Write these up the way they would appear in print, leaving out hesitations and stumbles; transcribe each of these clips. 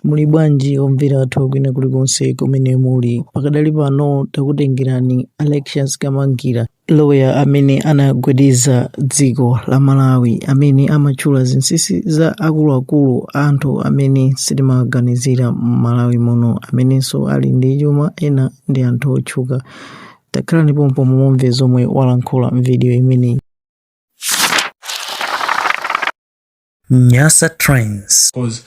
Muli bwanji omvera athu kwina kulikonse kumene muli. Pakadali pano takutengerani Alexius Kamangira, lawyer amene anagwedeza dziko la Malawi, amene amatchula zinsinsi za akuluakulu anthu amene sitimaganizira Malawi muno, amenenso ali ndi chuma, ena ndi anthu otchuka. Takhalani pompo mumve zomwe walankhula mvidiyo imeneyi. Nyasa Trends. Because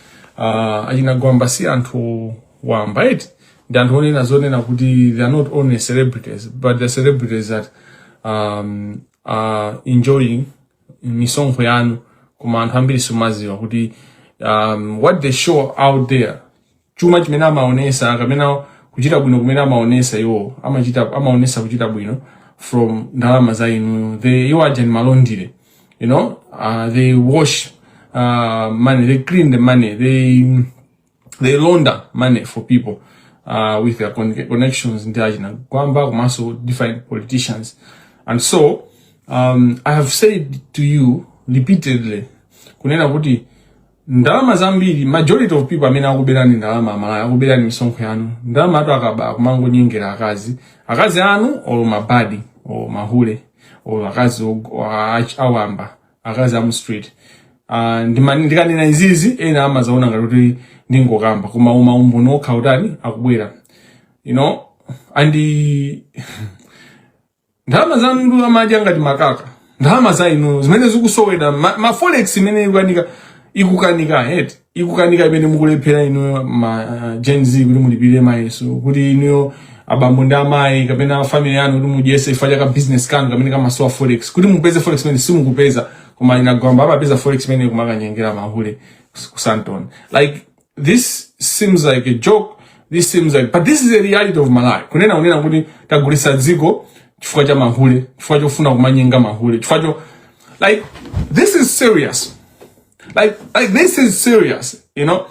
ajinagwamba si anthu wamba eti ndi anthu onena zonena kuti they are not only celebrities but the celebrities that are enjoying misonkho yanu kuma anthu ambiri sumaziwa kuti what they show out there chuma chimene amaonesa kapena kuchita bwino kumene amaonesa iwo amaonesa kuchita bwino from ndalama za inu. Iwo aja ni malondire, you know, they wash money, they clean the money, they launder money for people with their connections in the Gwamba, also different politicians. And so I have said to you repeatedly, kunena kuti ndalama zambiri, majority of people amene akubera ndalama Malawi akubera ni misonkho yanu. Ndalama atu akaba kumango nyengera akazi anu or mabadi or mahule or akazi awamba akazi amu street. Ndikanena izizi ena amazaona ngati ndingokamba koma umaumbona okhautani akubwera, you know. And ndalama zanu amaja ngati makaka, ndalama za inu zimene zikusoweda ma forex imene ikukanika imene mukulephera inu ma Gen Z kuti mulipire mayeso kuti inu abambo ndi amayi kapena family yanu kuti mujese ifaja ka business kanu kamene kamasowa forex kuti mupeze forex imene simukupeza koma inagwamba abapeza forex imene kumakanyengera mahule ku Santon. Like, this seems like a joke, this seems like, but this is the reality of Malawi. Kunena unena kuti tagulisa dziko chifukwa cha mahule, chifukwa chofuna kumanyenga mahule, chifukwa cho, like, this is serious. Like this is serious, you know.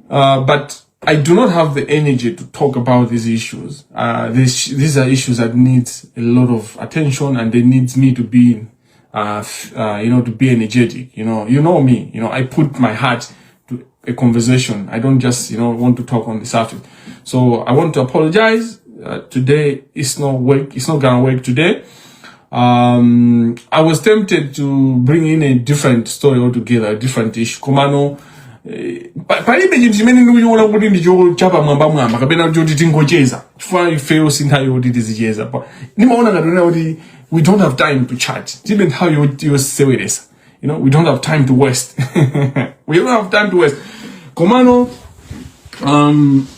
But I do not have the energy to talk about these issues. These are issues that need a lot of attention, and they need me to be, you know, to be energetic. You know me. You know, I put my heart to a conversation. I don't just, you know, want to talk on the surface. So I want to apologize. Today it's not work. It's not gonna work today. I was tempted to bring in a different story altogether, a different issue. Komano, palibe chinthu chimene ndikuchiona kuti ndicho chapa mwamba kapena kuti tingocheza chifukwa ifeyo sinthayo kuti tizicheza. Ndimaona ngati kuti we don't have time to chat. Even how you say this, you know, we don't have time to waste. We don't have time to waste. Komano,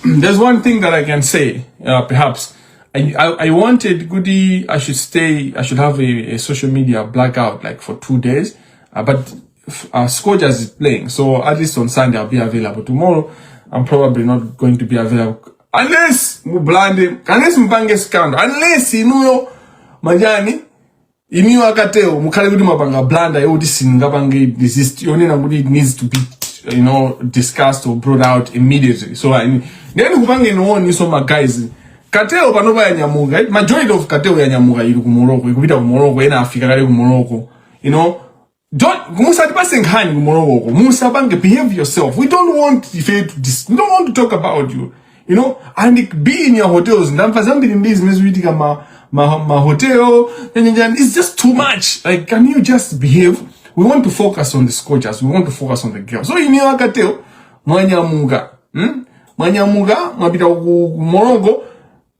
there's one thing that I can say, perhaps. I wanted Goody, I should have a social media blackout like for 2 days, but Scourgers is playing, so at least on Sunday I'll be available. Tomorrow I'm probably not going to be available unless mpange scandal, unless inuyo majani iniyo akateo mukale kuti mapanga blanda yo disingapange desist yonena kuti it needs to be, you know, discussed or brought out immediately. So then kupange no niso ma guys kateo panopa ya nyamuga, majority of kateo ya nyamuga ilu ku Morocco, ikupita ku Morocco, ena Afrika kale ku Morocco, you know. Musa passing hand ku Morocco, Musa bange behave yourself. We don't want we don't want to talk about you, you know, and be in your hotels. Ndamfa zambiri mbizi mezuitika ma hotel, it's just too much. Like, can you just behave? We want to focus on the scorchers. We want to focus on the girls. So in your kateo, mwanyamuga, mapita ku Morocco,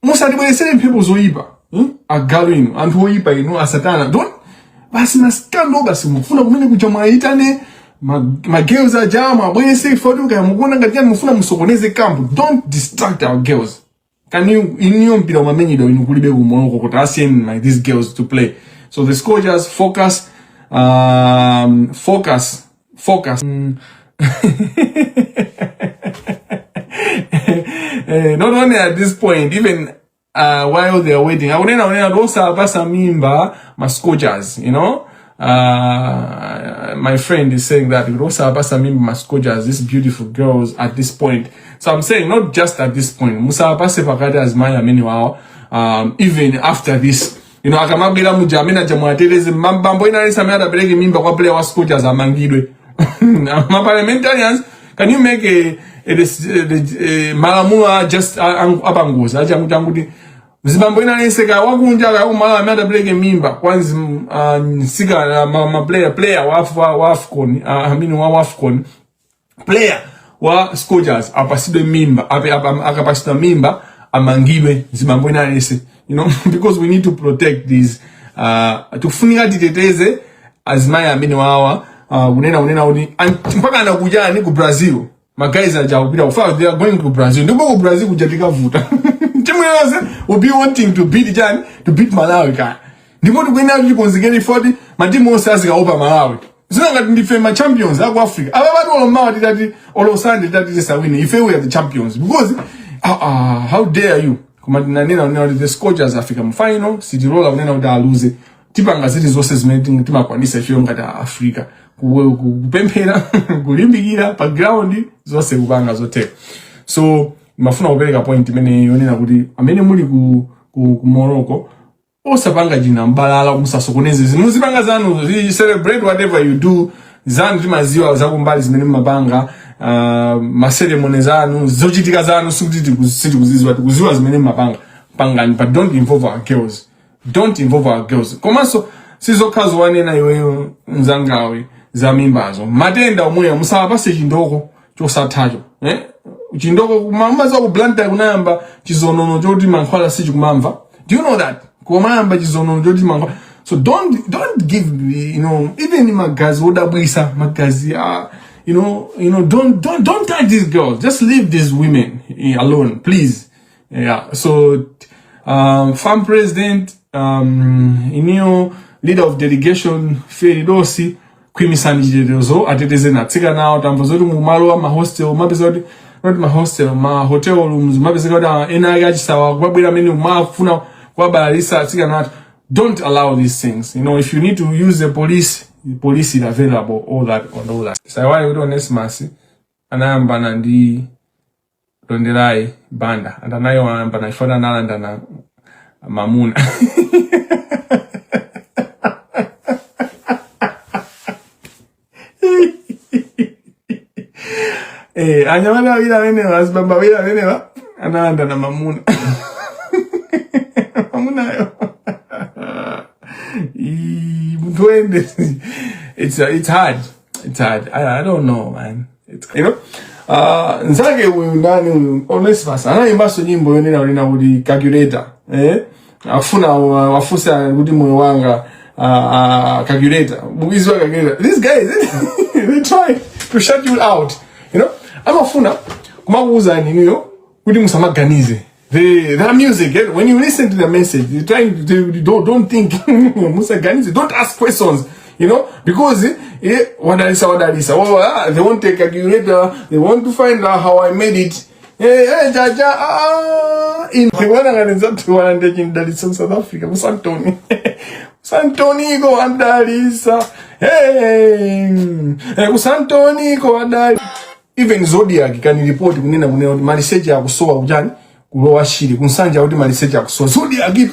Musa dibwesele people zoiba, agalo inu, anthu oipa inu, asatana. Don't, basi na scandal, basi mufuna kumene kucha maitane, ma girls ajama, bwese fotu kaya mukuna ngatiya mufuna musokoneze kampu. Don't distract our girls. Can you, inyo mpira umamenyido inu kulibe ku Morocco kota asien like these girls to play. So the Scourgers focus. Not only at this point, even while they are waiting, I wouldn't also basa mimba mascojas, you know. My friend is saying that also basa mimba mascojas, these beautiful girls at this point. So I'm saying not just at this point. Musa basa pakada as maya many wow. Even after this, you know, akamabila mujamena jamuateleze mambo ina resa meada belege mimba kwa player wa scojas amangidwe. Ma parliamentarians Can you make a malamula just abangozi acha kuti zibambo ina neseka wakunja ka umala amata pleke mimba kwanzi sika ma player wa AFCON wa AFCON player wa Scorchers apasidwe mimba akapasidwa mimba amangiwe zibambo ina nese, you know, because we need to protect these tufunika titeteze azimaya amene wawa unena uni mpaka anakuja ni ku Brazil guys aja upira ufa they are going to Brazil ndipo ku Brazil kujatika vuta timu yose will be wanting to beat Malawi ka ndipo tukwenda kuti konzekeni 40 matimu onse azikaopa Malawi zina ngati ndife ma champions aku Africa aba bado olomba tati olosande tati tisawini ife we are the champions because how dare you kuma nena the Scorchers Africa final City Roller unena uda lose tipanga ziti zose zimene timakwanisa ife ngati Africa kupemphera kulimbikira pa ground zose kupanga zote. So mafuna kupereka point imene yonena kuti amene muli ku Morocco osapanga jina mbalala musasokoneze muzipanga zanu celebrate whatever you do zanu timaziwa zakumbali zimene mapanga ma ceremony zanu zochitika zanu sikuti kuziziwa kuziwa zimene mapanga pangani, but don't involve our girls komanso sizokhazo wanena iweyo mzangawe za mimbazo matenda omwe musapase chindoko chosathacho chindoko kumamaza ku blanta kunayamba chizonono choti mankhwala sichi kumamva. Do you know that kumamba chizonono choti mankhwala, so don't give, you know, even magazi odabwisa magazi don't touch these girls, just leave these women alone please. Yeah, so farm president leader of delegation Feridosi kwimisanjirezo ateteze na tsika nawo tambozoti mu malo wa ma hostel mapeza kuti not ma hostel ma hotel rooms mapeza kuti ena yachisawa kwabwera mene mafuna kwabalalisa tsika nawo. Don't allow these things, you know. If you need to use the police is available, all that. So why we don't nesmasi anayamba na ndi tonderai banda andanayo anayamba na ifana nalanda na mamuna anyamala wila wenewa asibamba wila wenewa anaanda na mamuna mamuna yo mtuende. It's hard I don't know, man. It's, you know, nzake uyu Ndani onesipasa anayimbaso nyimbo yonena ulina kuti calculator afuna wafusa kuti moyo wanga calculator mugizi wa calculator. These guys they try to shut you out, you know. Amafuna kumakuuza niniyo kuti musamaganize the music. When you listen to the message, you're trying to don't think musaganize, don't ask questions, you know, because wadalisa they want to calculator, they want to find out how I made it. In South Africa, Musantoni. Santoni go andalisa. Santoni go andalisa. Even Zodiac can report kunena maliseja ya kusoa ujani kulowa shiri kunsanja kuti maliseja ya kusoa Zodiac. You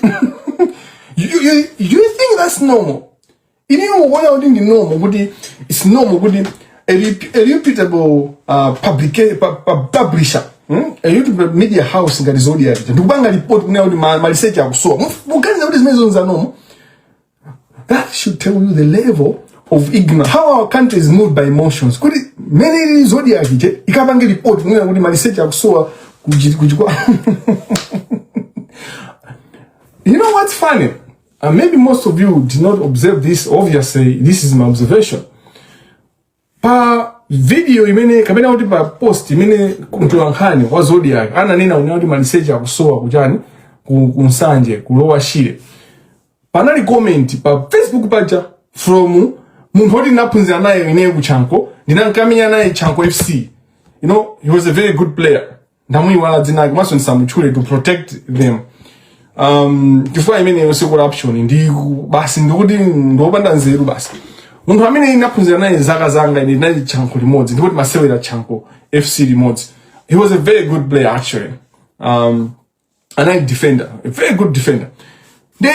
think that's normal? Iniyo wala udi ni normal kuti it's normal kuti a reputable publisher a YouTube media house ngati Zodiac ndikubanga report kunena kuti maliseja ya kusoa mukaniza kuti zimezo nza normal. That should tell you the level of ignorance, how our country is moved by emotions. Could it many Zodiac ikabange report kunena kuti maliseja ya kusoa kujikwa. You know what's funny? Maybe most of you did not observe this. Obviously, this is my observation. Pa video imene kamena kuti pa post imene kumtulankhani wa Zodiac ananena kuti maliseja ya kusoa kujani kunsanje kulowa shire. Panali comment pa Facebook paja from munthu oti naphunzira naye ine kuchanko ndinankamenya naye Chanko FC. You know, he was a very good player. Ndamuyiwala dzina lake maso ndisamutchule to protect them. Chifukwa imene yonse corruption ndi basi ndikuti ndopanda nzeru basi. Munthu amene naphunzira naye zaka zanga ine ndinali Chanko limodzi ndikuti masewera Chanko FC limodzi. He was a very good player actually. A defender, a very good defender. De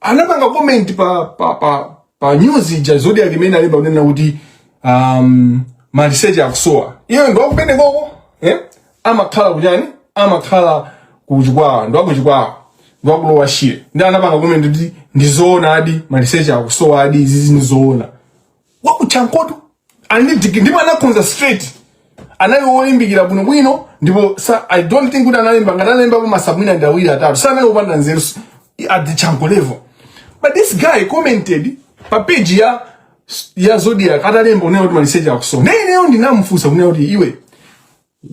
anapanga comment pa news ja Zodiac imene aliba unena kuti maliseja ya kusoa. Iyo ndo kupende koko, amakhala kujani, amakhala kujikwawa, ndo kujikwawa, ndo kulowa shire. Ndi anapanga kumende ndizoona adi, maliseja akusowa adi, zizi nizoona. Wakuchankoto, ndipo anakonza straight. Anayo olimbikira buno bwino, ndipo I don't think kuti analemba pa masabwina ndawiri atatu. Sana upanda nzeru at the chanko level. But this guy commented pa page ya Zodiac atalemba unayo kuti maliseja akusowa. Nene ndinamfusa unayo kuti iwe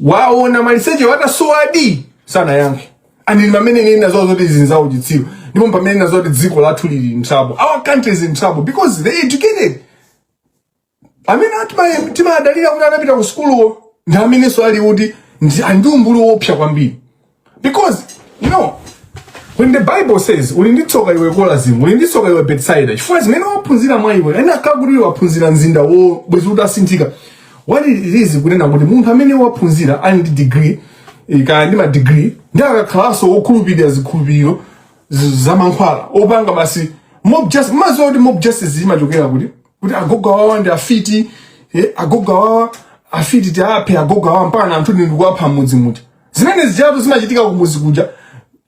waona maliseja watasowa adi sana yange. And in mamene nina zote zinzawo jitsiro. Ndipo mpamene na zote dziko lathu lili msabo. Our country is in trouble because they educated. Tima adalira kuti anapita ku school ndamene swali kuti andumbulu opsha kwambiri. Because when the Bible says ulinditsoka iwe kolazimu, ulinditsoka iwe bedside, chifukwa zimene waphunzira mwa iwe ena akakuli waphunzira mzinda wo bwezi utasinthika. What it is kunena kuti munthu amene waphunzira ali ndi degree kandi ma degree ndi akakhalanso wokhulupirira zikhulupiriro zamankhwala opanga basi mob justice imachokera kuti agogo wawa ndi afiti, agogo wawa afiti ti aphe agogo wawa mpaka anthu ndikuapha mudzi muti. Zimene zijato zimachitika kumuzi kuja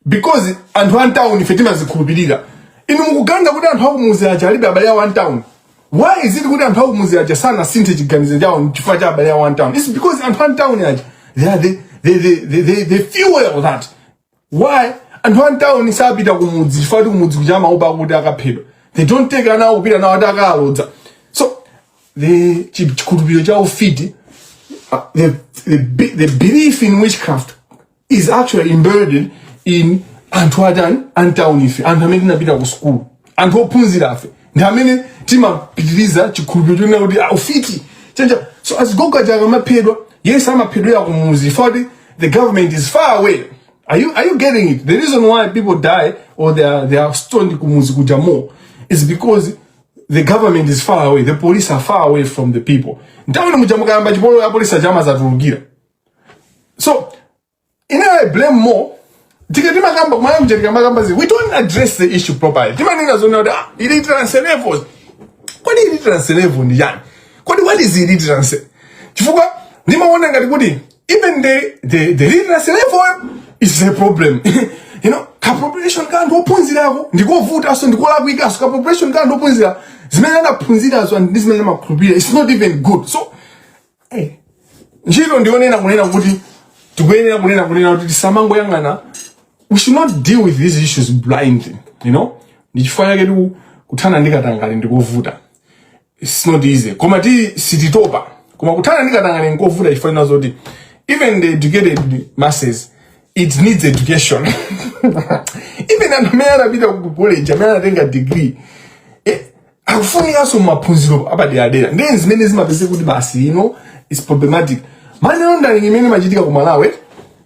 because anthu a town ife timazikhulupirira. Inu mukuganda kuti anthu akumuzi aja alibe abale a one town. Why is it kuti anthu akumuzi aja sana sinthe chiganizo chawo chifukwa cha abale a one town? It's because anthu a town aja they fuel that. Why? Anthu a town isapita kumudzi chifukwa kumudzi kuja mauba kuti akaphedwa. They don't take ana kupita nawo atakalodza. So the chikhulupiriro cha ufiti, the belief in witchcraft is actually embedded in anthu antown ife, anthu amene tinapita ku school, anthu ophunzira afe. Ndi amene timapitiriza chikhulupiriro chonena kuti ufiti chenja. So as gogo aja amaphedwa, yes amaphedwa kumuzi for the government is far away. Are you getting it? The reason why people die or they are stoned kumuzi kuja more is because the government is far away. The police are far away from the people. Ndawona mujamuka amba chipolo ya police ajama za turugira. So, I blame more. We don't address the issue properly. Illiterance levels. What is illiterance level? What is illiterance? Even the illiterance level is a problem. Population can't open zero. Ndiko vote so ndiko la week as population can't open zero. Zimene na punzira so and this many makrubia. It's not even good. So, njiro ndione na kunena kuti tugwene na kunena kuti samango yangana. We should not deal with these issues blindly. Ndichifanya kedu kutana ndikatangale ndikovuta. It's not easy. Koma ti sititopa. Koma kutana ndikatangale ndikovuta chifanya zoti even the educated masses, it needs education. Even an mera bita ku college, amena tenga degree. Akufuni aso mapunziro abade adera. Then zimene zimapese kuti basi, it's problematic. Money laundering imene machitika ku Malawi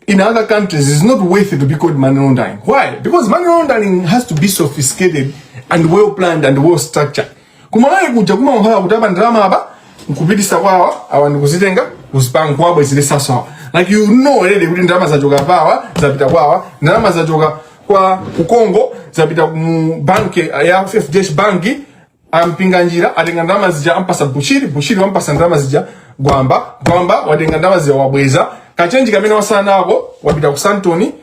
in other countries is not worth it to be called money laundering. Why? Because money laundering has to be sophisticated and well planned and well structured. Ku Malawi kuja kuma mhala kutaba ndalama aba nkupitisa kwawa awandu kuzitenga kuzipanga kwabo zile sasa. Like already kuti ndalama zachoka pawa zapita kwawa, ndalama zachoka kwa Kongo zapita ku banki ya FDH banki ampinga njira atenga ndalama zija ampasa Bushiri wampasa ndalama zija Gwamba watenga ndalama zija wabweza kachenji kamene wasana nako wapita ku Santoni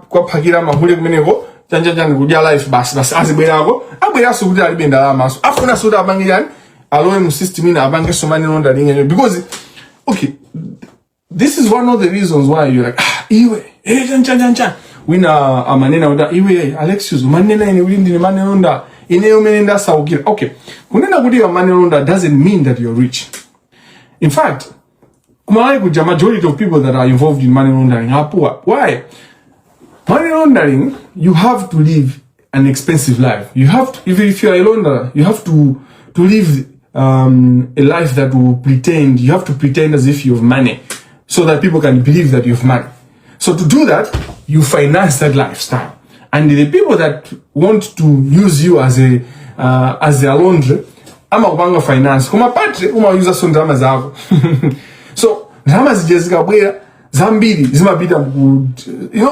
kwa phakira mahule kumeneko chanjani kudya life basi azibwerako abweraso kuti alibe ndalama so afuna soda abangirani aloe mu system ina abange so money laundering because okay, this is one of the reasons why you're like iwe chan wina amanena wanda iwe Alexius manena ine ulindi ni money laundering ineyo menenda saukira. Okay, kunena kuti money laundering doesn't mean that you're rich. In fact, the majority of people that are involved in money laundering are poor. Why? Money laundering, you have to live an expensive life. You have to, if you are a launderer, you have to live a life that will pretend. You have to pretend as if you have money, so that people can believe that you have money. So to do that, you finance that lifestyle. And the people that want to use you as a laundry, ama kupanga finance. Kuma patre, user so drama zako. So, drama zijezika bwera, zambiri, zimabita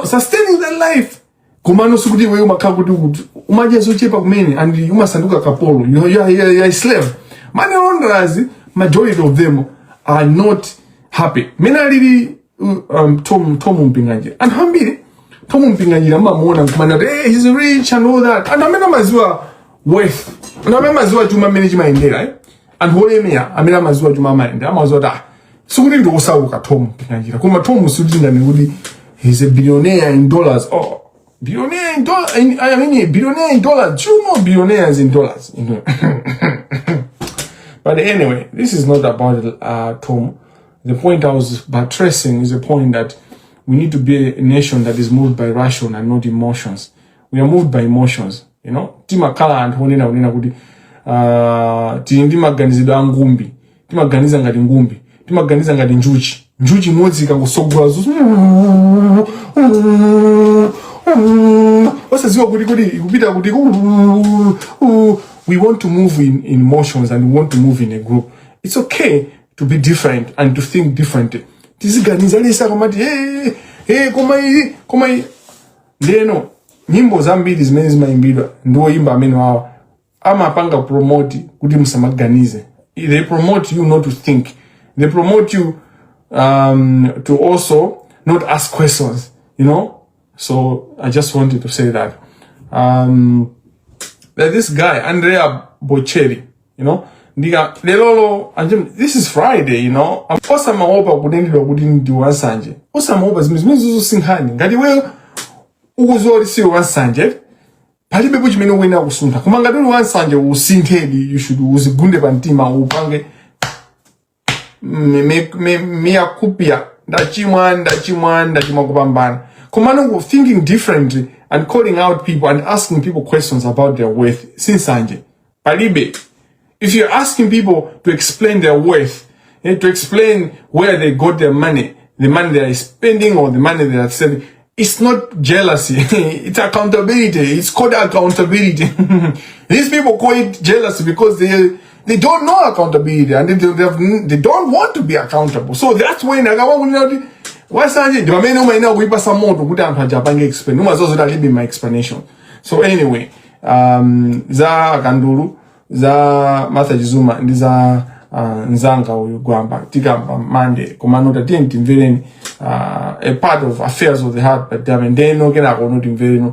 sustaining that life. Kumano sukudi we umakakudu, umajezo chepa kumene, and umasanduka kapolo. You're a slave. Money launderers, majority of them are not happy. Mena lili Tomu Mpinganjira. And hambiri Tomu Mpinganjira muona kumana hey, he's rich and all that. And amena maziwa worth. And amena maziwa juma management ndela right? And Olemea amena maziwa juma maende. Amaziwa da. So we ndo osauka Tomu Mpinganjira. Kuma Tomu sudinga ni he's a billionaire in dollars. Oh, billionaire in dollars. I mean, billionaire in dollars. Do you know billionaires in dollars? You know. But anyway, this is not about Tom. The point I was buttressing is the point that we need to be a nation that is moved by ration and not emotions. We are moved by emotions, you know. Tima kala and honena unena kudi tindima ganizidwa ngumbi. Tima ganiza ngadi ngumbi. Tima ganiza ngadi njuchi. Njuchi mozi kakosogwa zuzu. We want to move in emotions and we want to move in a group. It's okay to be different and to think differently. This ganizalisa kamati Koma leno nyimbo zambiri zimene zimayimbidwa ndo imba amene wawa amapanga promote kuti musamaganize. They promote you not to think. They promote you to also not ask questions, you know. So I just wanted to say that that this guy Andrea Bocelli, you know, this is Friday, you know. Osama opa kudendidwa kuti ndi wansanje. Osama opa zimene sinkhani. Ngati wewe ukuzori si wansanje, palibe kuchimene wena kusuntha. Koma ngati uli wansanje usinthedi, you should uzigunde pantima upange mea kupia ndachimwa kupambana. Komano thinking differently and calling out people and asking people questions about their worth. Sinsanje. Palibe. If you're asking people to explain their worth, to explain where they got their money, the money they are spending or the money they are saving, it's not jealousy. It's accountability. It's called accountability. These people call it jealousy because they don't know accountability and they don't want to be accountable. So that's when wasanje ndimamene umaina kuipasa moto kuti anthu ajapange explain. Umazozo dalibe my explanation. So anyway, za Kandulu, za Martha Jizuma, ndi za Nzanga uyu gwamba tikamba Monday komano timvereni a part of affairs of the heart but ndeno kenako no timvereni